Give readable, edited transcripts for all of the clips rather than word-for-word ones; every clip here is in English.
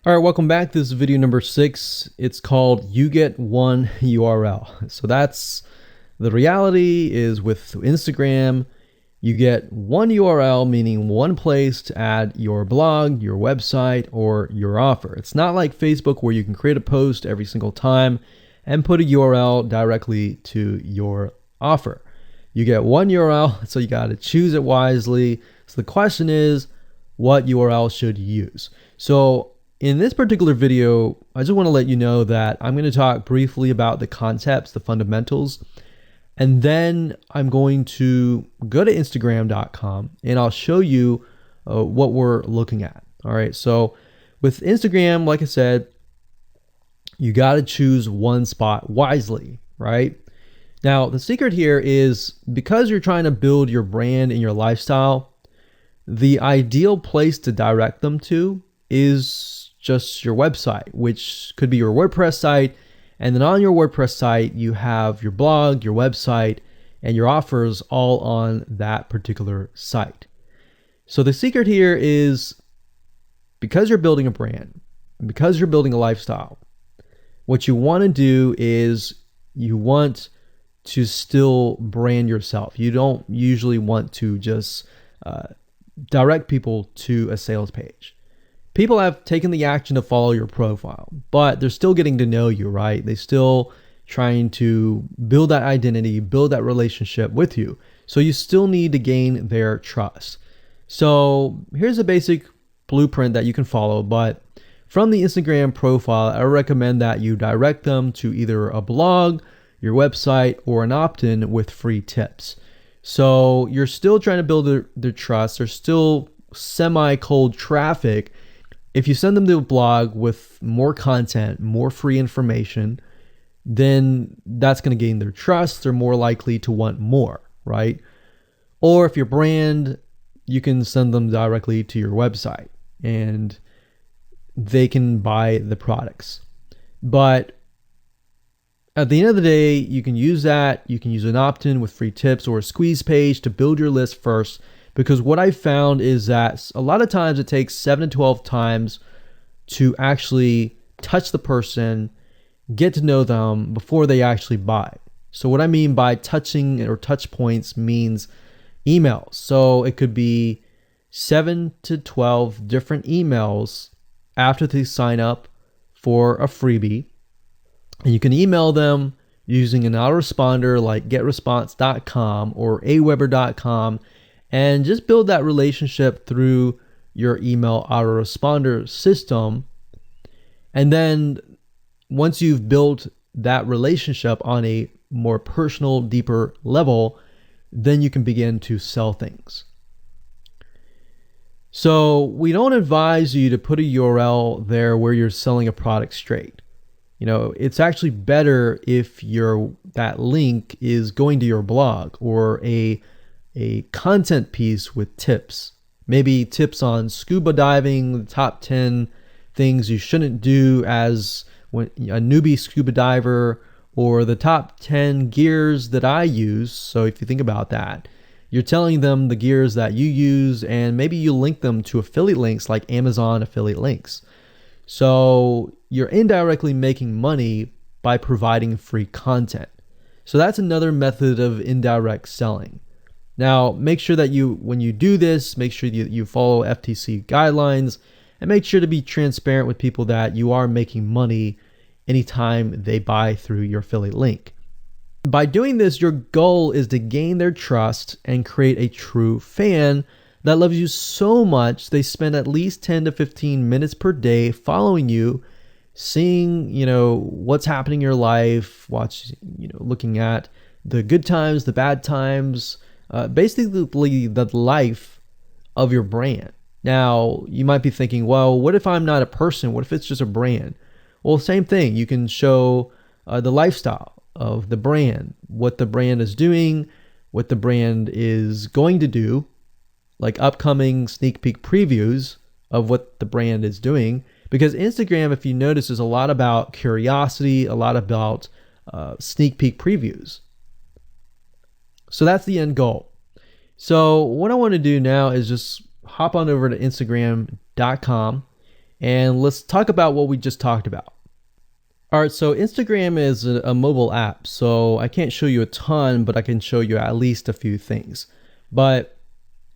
All right, welcome back. This is video number 6. It's called You Get One URL. So that's the reality is with Instagram, you get one URL, meaning one place to add your blog, your website, or your offer. It's not like Facebook where you can create a post every single time and put a URL directly to your offer. You get one URL, so you got to choose it wisely. So the question is, what URL should you use? So in this particular video, I just want to let you know that I'm going to talk briefly about the concepts, the fundamentals, and then I'm going to go to Instagram.com and I'll show you what we're looking at. All right, so with Instagram, like I said, you got to choose one spot wisely, right? Now, the secret here is because you're trying to build your brand and your lifestyle, the ideal place to direct them to is just your website, which could be your WordPress site. And then on your WordPress site, you have your blog, your website, and your offers all on that particular site. So the secret here is because you're building a brand, because you're building a lifestyle, what you want to do is you want to still brand yourself. You don't usually want to just direct people to a sales page. People have taken the action to follow your profile, but they're still getting to know you, right? They're still trying to build that identity, build that relationship with you. So you still need to gain their trust. So here's a basic blueprint that you can follow, but from the Instagram profile, I recommend that you direct them to either a blog, your website, or an opt-in with free tips. So you're still trying to build their trust. There's still semi-cold traffic. If you send them to a blog with more content, more free information, then that's going to gain their trust. They're more likely to want more, right? Or if your brand, you can send them directly to your website and they can buy the products. But at the end of the day, you can use that. You can use an opt-in with free tips or a squeeze page to build your list first. Because what I found is that a lot of times it takes 7 to 12 times to actually touch the person, get to know them before they actually buy. So what I mean by touching or touch points means emails. So it could be 7 to 12 different emails after they sign up for a freebie. And you can email them using an autoresponder like getresponse.com or aweber.com. And just build that relationship through your email autoresponder system. And then once you've built that relationship on a more personal, deeper level, then you can begin to sell things. So we don't advise you to put a URL there where you're selling a product straight. You know, it's actually better if that link is going to your blog or a content piece with tips, maybe tips on scuba diving, the top 10 things you shouldn't do as a newbie scuba diver, or the top 10 gears that I use. So if you think about that, you're telling them the gears that you use, and maybe you link them to affiliate links like Amazon affiliate links. So you're indirectly making money by providing free content. So that's another method of indirect selling. Now, make sure that when you do this, make sure you follow FTC guidelines and make sure to be transparent with people that you are making money anytime they buy through your affiliate link. By doing this, your goal is to gain their trust and create a true fan that loves you so much they spend at least 10 to 15 minutes per day following you, seeing, what's happening in your life, looking at the good times, the bad times, basically the life of your brand. Now, you might be thinking, well, what if I'm not a person? What if it's just a brand? Well, same thing. You can show the lifestyle of the brand, what the brand is doing, what the brand is going to do, like upcoming sneak peek previews of what the brand is doing. Because Instagram, if you notice, is a lot about curiosity, a lot about sneak peek previews. So that's the end goal. So what I want to do now is just hop on over to Instagram.com And let's talk about what we just talked about. All right, so Instagram is a mobile app, so I can't show you a ton, but I can show you at least a few things. But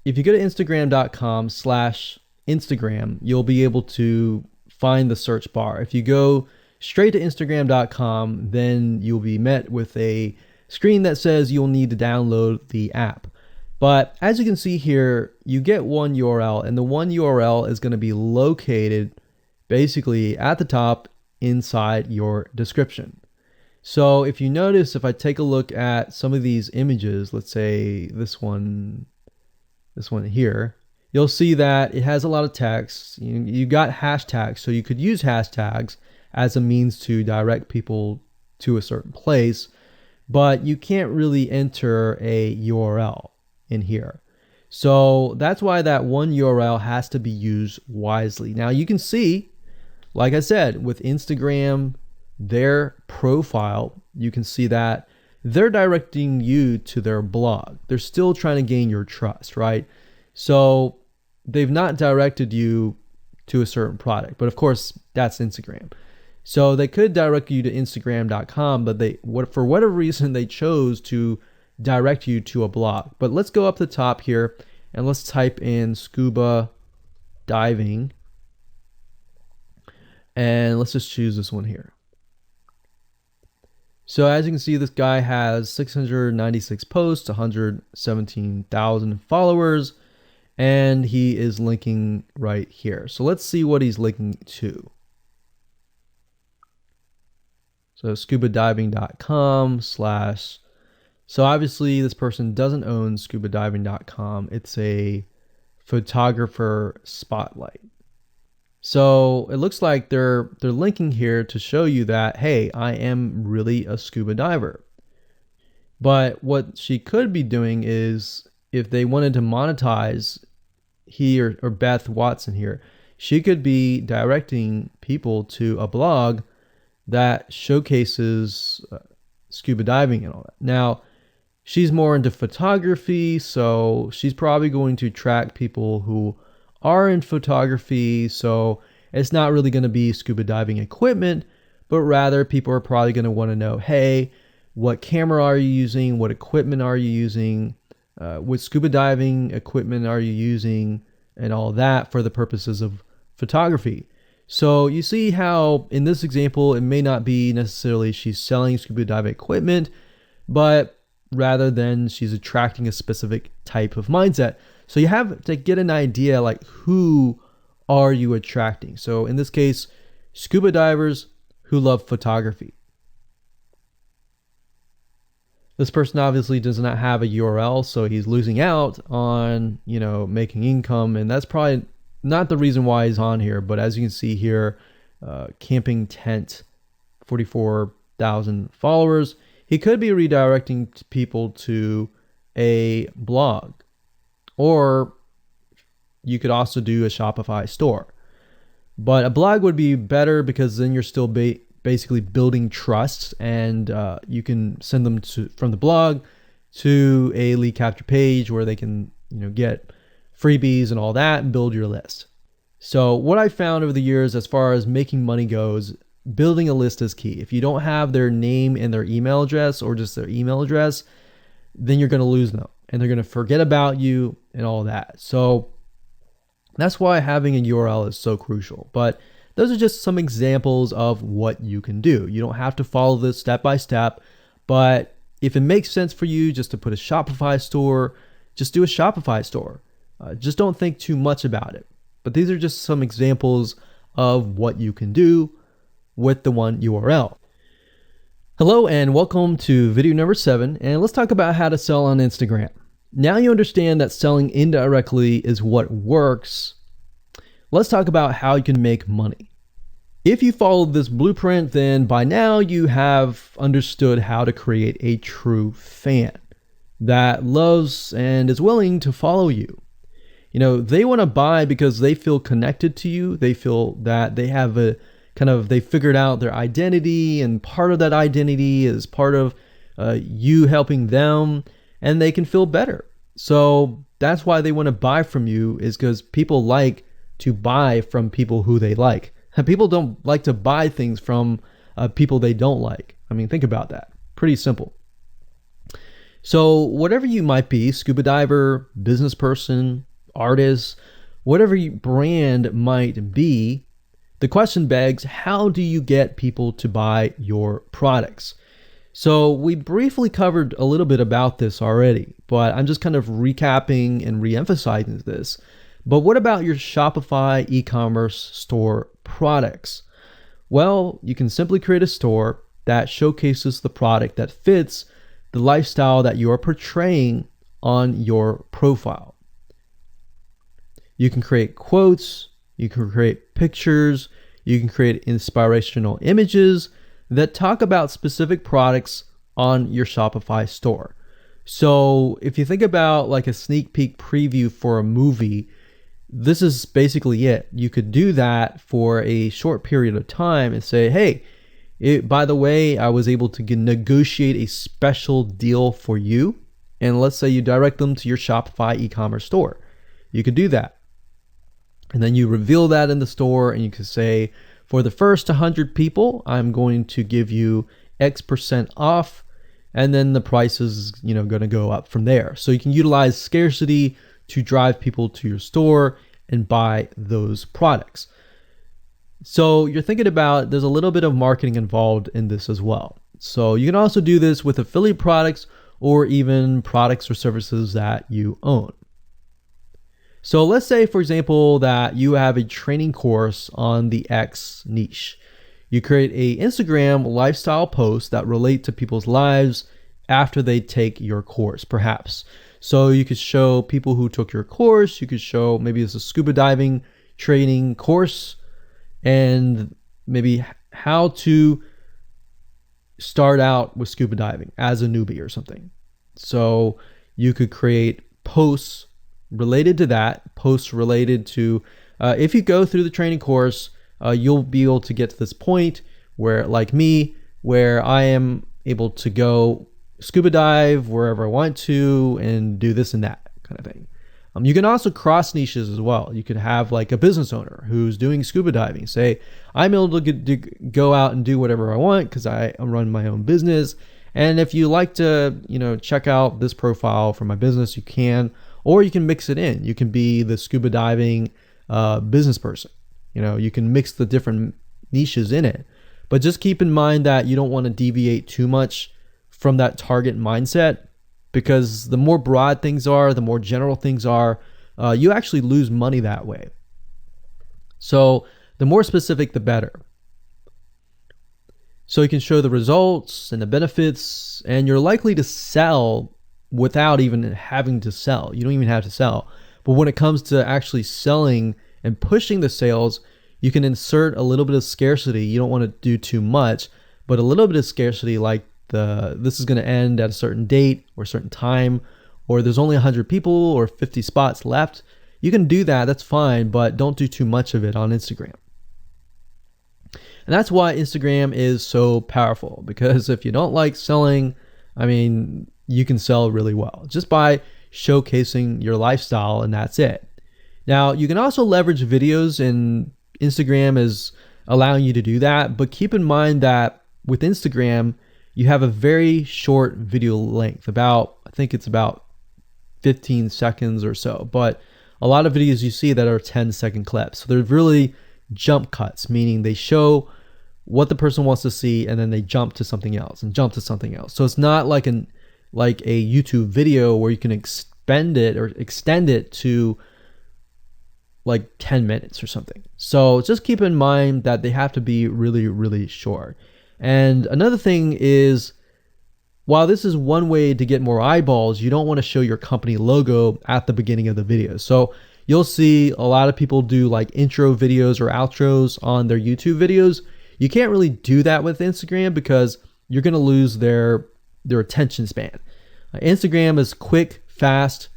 if you go to instagram.com/Instagram, you'll be able to find the search bar. If you go straight to instagram.com, then you'll be met with a screen that says you'll need to download the app. But as you can see here, you get one URL, and the one URL is going to be located basically at the top inside your description. So if you notice, if I take a look at some of these images, let's say this one here, you'll see that it has a lot of text. You got hashtags, so you could use hashtags as a means to direct people to a certain place, but you can't really enter a URL in here. So that's why that one URL has to be used wisely. Now you can see, like I said, with Instagram, their profile, you can see that they're directing you to their blog. They're still trying to gain your trust, right? So they've not directed you to a certain product, but of course that's Instagram. So they could direct you to instagram.com, but for whatever reason, they chose to direct you to a blog. But let's go up the top here and let's type in scuba diving. And let's just choose this one here. So as you can see, this guy has 696 posts, 117,000 followers, and he is linking right here. So let's see what he's linking to. So scubadiving.com/. So obviously this person doesn't own scubadiving.com. It's a photographer spotlight. So it looks like they're linking here to show you that, hey, I am really a scuba diver. But what she could be doing is, if they wanted to monetize, he or Beth Watson here, she could be directing people to a blog that showcases scuba diving and all that. Now, she's more into photography, so she's probably going to attract people who are in photography. So it's not really going to be scuba diving equipment, but rather people are probably going to want to know, hey, what camera are you using? What equipment are you using? What scuba diving equipment are you using? And all that for the purposes of photography. So you see how in this example, it may not be necessarily she's selling scuba diving equipment, but rather than she's attracting a specific type of mindset. So you have to get an idea, like, who are you attracting? So in this case, scuba divers who love photography. This person obviously does not have a URL, so he's losing out on, making income, and that's probably not the reason why he's on here. But as you can see here, camping tent, 44,000 followers. He could be redirecting people to a blog, or you could also do a Shopify store. But a blog would be better because then you're still basically building trust, and you can send them from the blog to a lead capture page where they can get freebies and all that and build your list. So what I found over the years as far as making money goes, building a list is key. If you don't have their name and their email address, or just their email address, then you're going to lose them and they're going to forget about you and all that. So that's why having a URL is so crucial. But those are just some examples of what you can do. You don't have to follow this step by step, but if it makes sense for you just to put a Shopify store, just do a Shopify store. Just don't think too much about it. But these are just some examples of what you can do with the one URL. Hello and welcome to video number 7, and let's talk about how to sell on Instagram. Now you understand that selling indirectly is what works. Let's talk about how you can make money. If you followed this blueprint, then by now you have understood how to create a true fan that loves and is willing to follow you. They want to buy because they feel connected to you. They feel that they have they figured out their identity, and part of that identity is part of you helping them, and they can feel better. So that's why they want to buy from you, is because people like to buy from people who they like. And people don't like to buy things from people they don't like. I mean, think about that. Pretty simple. So whatever you might be, scuba diver, business person, artist, whatever your brand might be, the question begs, how do you get people to buy your products? So we briefly covered a little bit about this already, but I'm just kind of recapping and re-emphasizing this. But what about your Shopify e-commerce store products? Well, you can simply create a store that showcases the product that fits the lifestyle that you are portraying on your profile. You can create quotes, you can create pictures, you can create inspirational images that talk about specific products on your Shopify store. So if you think about like a sneak peek preview for a movie, this is basically it. You could do that for a short period of time and say, hey, by the way, I was able to negotiate a special deal for you. And let's say you direct them to your Shopify e-commerce store. You could do that. And then you reveal that in the store and you could say, for the first 100 people, I'm going to give you X% off. And then the price is, going to go up from there. So you can utilize scarcity to drive people to your store and buy those products. So you're thinking about, there's a little bit of marketing involved in this as well. So you can also do this with affiliate products or even products or services that you own. So let's say, for example, that you have a training course on the X niche. You create a Instagram lifestyle post that relate to people's lives after they take your course, perhaps. So you could show people who took your course, you could show maybe it's a scuba diving training course and maybe how to start out with scuba diving as a newbie or something. So you could create posts related to that, posts related to, if you go through the training course, you'll be able to get to this point where, like me, where I am able to go scuba dive wherever I want to and do this and that kind of thing. You can also cross niches as well. You could have like a business owner who's doing scuba diving. Say, I'm able to go out and do whatever I want because I run my own business. And if you like to, check out this profile for my business, you can, or you can mix it in. You can be the scuba diving business person. You can mix the different niches in it. But just keep in mind that you don't want to deviate too much from that target mindset, because the more broad things are, the more general things are, you actually lose money that way. So the more specific, the better. So you can show the results and the benefits, and you're likely to sell without even having to sell. You don't even have to sell. But when it comes to actually selling and pushing the sales, you can insert a little bit of scarcity. You don't want to do too much, but a little bit of scarcity, like this is going to end at a certain date or a certain time, or there's only 100 people or 50 spots left. You can do that, that's fine, but don't do too much of it on Instagram. And that's why Instagram is so powerful, because if you don't like selling, you can sell really well just by showcasing your lifestyle, and that's it. Now, you can also leverage videos, and Instagram is allowing you to do that, but keep in mind that with Instagram, you have a very short video length, I think it's about 15 seconds or so, but a lot of videos you see that are 10-second clips. So they're really jump cuts, meaning they show what the person wants to see and then they jump to something else and jump to something else. So it's not like a YouTube video where you can extend it to like 10 minutes or something. So just keep in mind that they have to be really, really short. And another thing is, while this is one way to get more eyeballs, you don't want to show your company logo at the beginning of the video. So you'll see a lot of people do like intro videos or outros on their YouTube videos. You can't really do that with Instagram because you're going to lose their attention span. Instagram is quick, fast,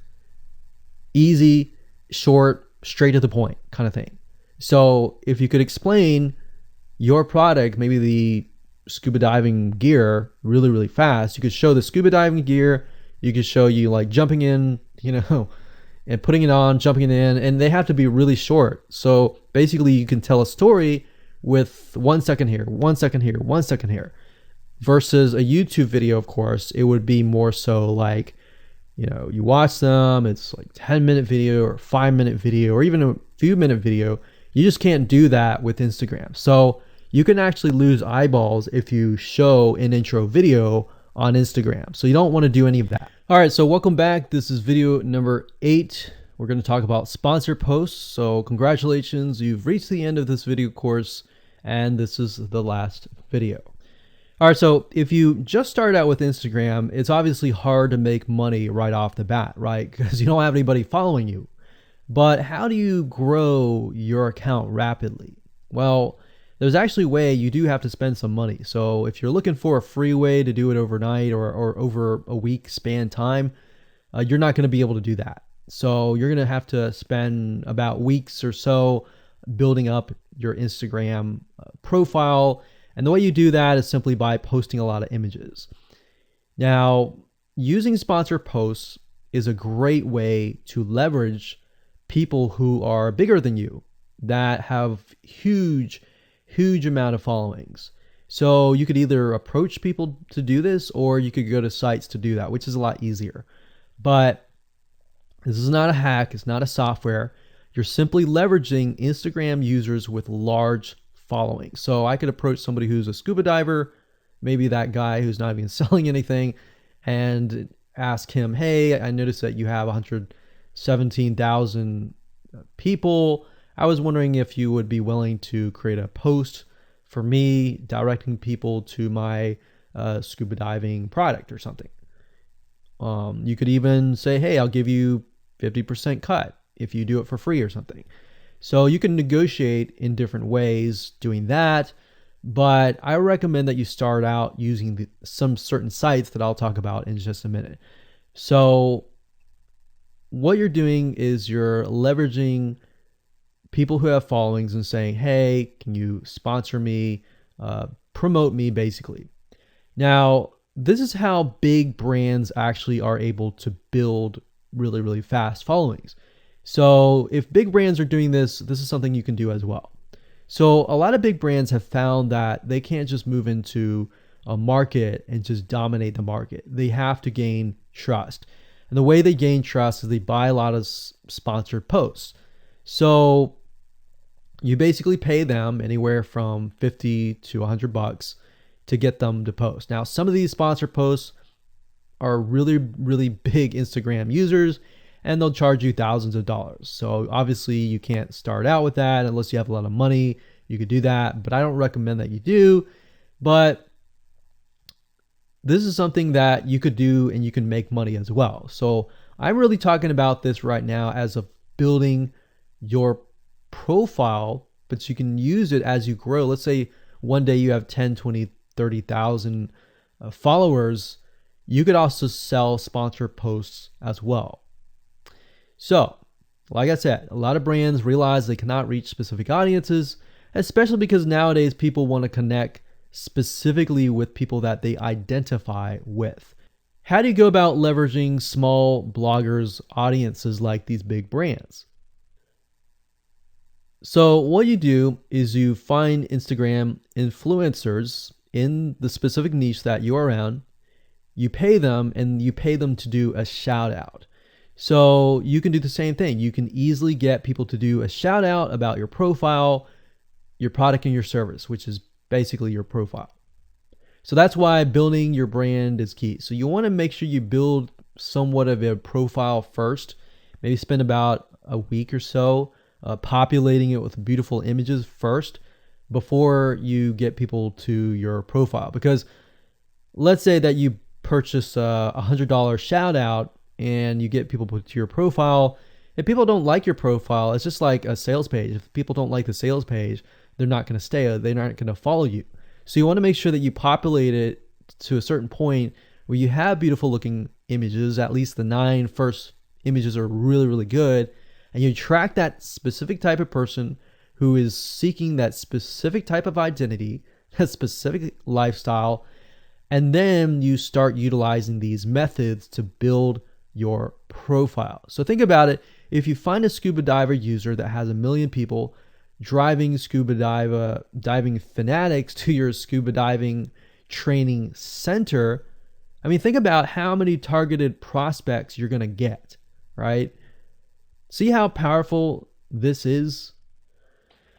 easy, short, straight to the point kind of thing. So if you could explain your product, maybe the scuba diving gear, really, really fast, you could show the scuba diving gear. You could show you like jumping in, and putting it on, jumping in, and they have to be really short. So basically you can tell a story with 1 second here, 1 second here, 1 second here. Versus a YouTube video, of course, it would be more so like, you watch them, it's like 10-minute video or 5-minute video or even a few minute video. You just can't do that with Instagram. So you can actually lose eyeballs if you show an intro video on Instagram. So you don't want to do any of that. All right, so welcome back. This is video number 8. We're going to talk about sponsored posts. So congratulations, you've reached the end of this video course, and this is the last video. All right, so if you just started out with Instagram, it's obviously hard to make money right off the bat, right? Because you don't have anybody following you. But how do you grow your account rapidly? Well, there's actually a way. You do have to spend some money. So if you're looking for a free way to do it overnight or over a week span time, you're not going to be able to do that. So you're going to have to spend about weeks or so building up your Instagram profile. And the way you do that is simply by posting a lot of images. Now, using sponsored posts is a great way to leverage people who are bigger than you that have huge amount of followings. So you could either approach people to do this, or you could go to sites to do that, which is a lot easier. But this is not a hack. It's not a software. You're simply leveraging Instagram users with large following. So I could approach somebody who's a scuba diver, maybe that guy who's not even selling anything, and ask him, hey, I noticed that you have 117,000 people. I was wondering if you would be willing to create a post for me directing people to my scuba diving product or something. You could even say, hey, I'll give you 50% cut if you do it for free or something. So you can negotiate in different ways doing that, but I recommend that you start out using some certain sites that I'll talk about in just a minute. So what you're doing is you're leveraging people who have followings and saying, hey, can you sponsor me, promote me, basically. Now, this is how big brands actually are able to build really fast followings. So if big brands are doing this, this is something you can do as well. So a lot of big brands have found that they can't just move into a market and just dominate the market. They have to gain trust. And the way they gain trust is they buy a lot of sponsored posts. So you basically pay them anywhere from $50 to $100 to get them to post. Now, some of these sponsored posts are really big Instagram users, and they'll charge you thousands of dollars. So obviously you can't start out with that unless you have a lot of money. You could do that, but I don't recommend that you do. But this is something that you could do and you can make money as well. So I'm really talking about this right now as of building your profile, but you can use it as you grow. Let's say one day you have 10, 20, 30,000 followers. You could also sell sponsored posts as well. So, like I said, a lot of brands realize they cannot reach specific audiences, especially because nowadays people want to connect specifically with people that they identify with. How do you go about leveraging small bloggers' audiences like these big brands? So what you do is you find Instagram influencers in the specific niche that you are around. You pay them, and you pay them to do a shout out. So you can do the same thing. You can easily get people to do a shout out about your profile, your product, and your service, which is basically your profile. So that's why building your brand is key. So you want to make sure you build somewhat of a profile first. Maybe spend about a week or so populating it with beautiful images first before you get people to your profile. Because let's say that you purchase a $100 shout out and you get people to your profile. If people don't like your profile, it's just like a sales page. If people don't like the sales page, they're not going to stay. They're not going to follow you. So you want to make sure that you populate it to a certain point where you have beautiful looking images. At least the 9 first images are really good. And you track that specific type of person who is seeking that specific type of identity, that specific lifestyle. And then you start utilizing these methods to build your profile. So think about it. If you find a scuba diver user that has 1 million people driving diving fanatics to your scuba diving training center, I mean, think about how many targeted prospects you're going to get, right? See how powerful this is?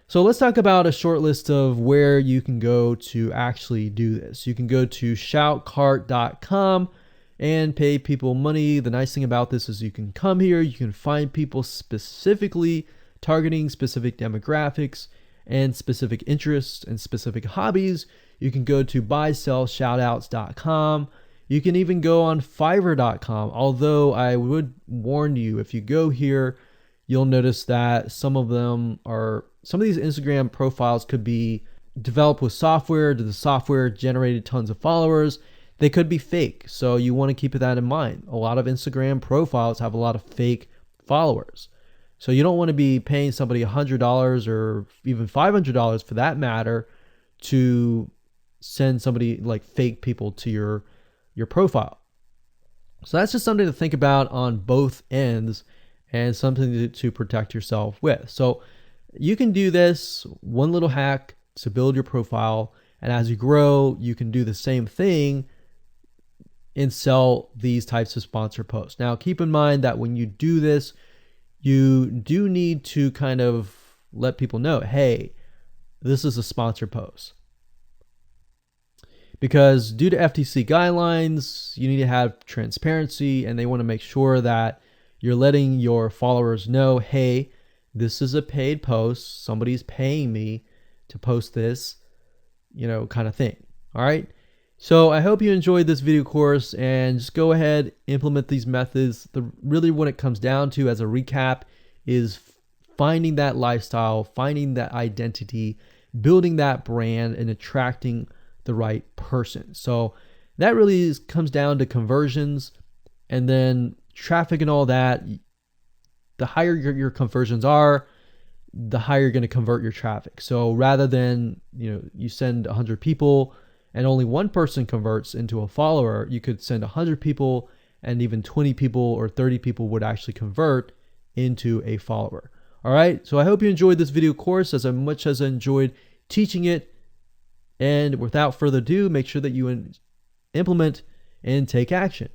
So let's talk about a short list of where you can go to actually do this. You can go to shoutcart.com and pay people money. The nice thing about this is you can come here, you can find people specifically targeting specific demographics and specific interests and specific hobbies. You can go to buysellshoutouts.com. You can even go on fiverr.com. Although I would warn you, if you go here, you'll notice that some of these Instagram profiles could be developed with software. The software generated tons of followers. They could be fake. So you want to keep that in mind. A lot of Instagram profiles have a lot of fake followers. So you don't want to be paying somebody $100 or even $500 for that matter to send somebody like fake people to your profile. So that's just something to think about on both ends and something to protect yourself with. So you can do this one little hack to build your profile. And as you grow, you can do the same thing and sell these types of sponsor posts. Now, keep in mind that when you do this, you do need to kind of let people know, hey, this is a sponsor post. Because due to FTC guidelines, you need to have transparency, and they want to make sure that you're letting your followers know, hey, this is a paid post. Somebody's paying me to post this, kind of thing. All right. So I hope you enjoyed this video course, and just go ahead, implement these methods. Really what it comes down to as a recap is finding that lifestyle, finding that identity, building that brand, and attracting the right person. So that really comes down to conversions, and then traffic and all that. The higher your conversions are, the higher you're going to convert your traffic. So rather than, you send 100 people and only one person converts into a follower, you could send 100 people and even 20 people or 30 people would actually convert into a follower. All right. So I hope you enjoyed this video course as much as I enjoyed teaching it. And without further ado, make sure that you implement and take action.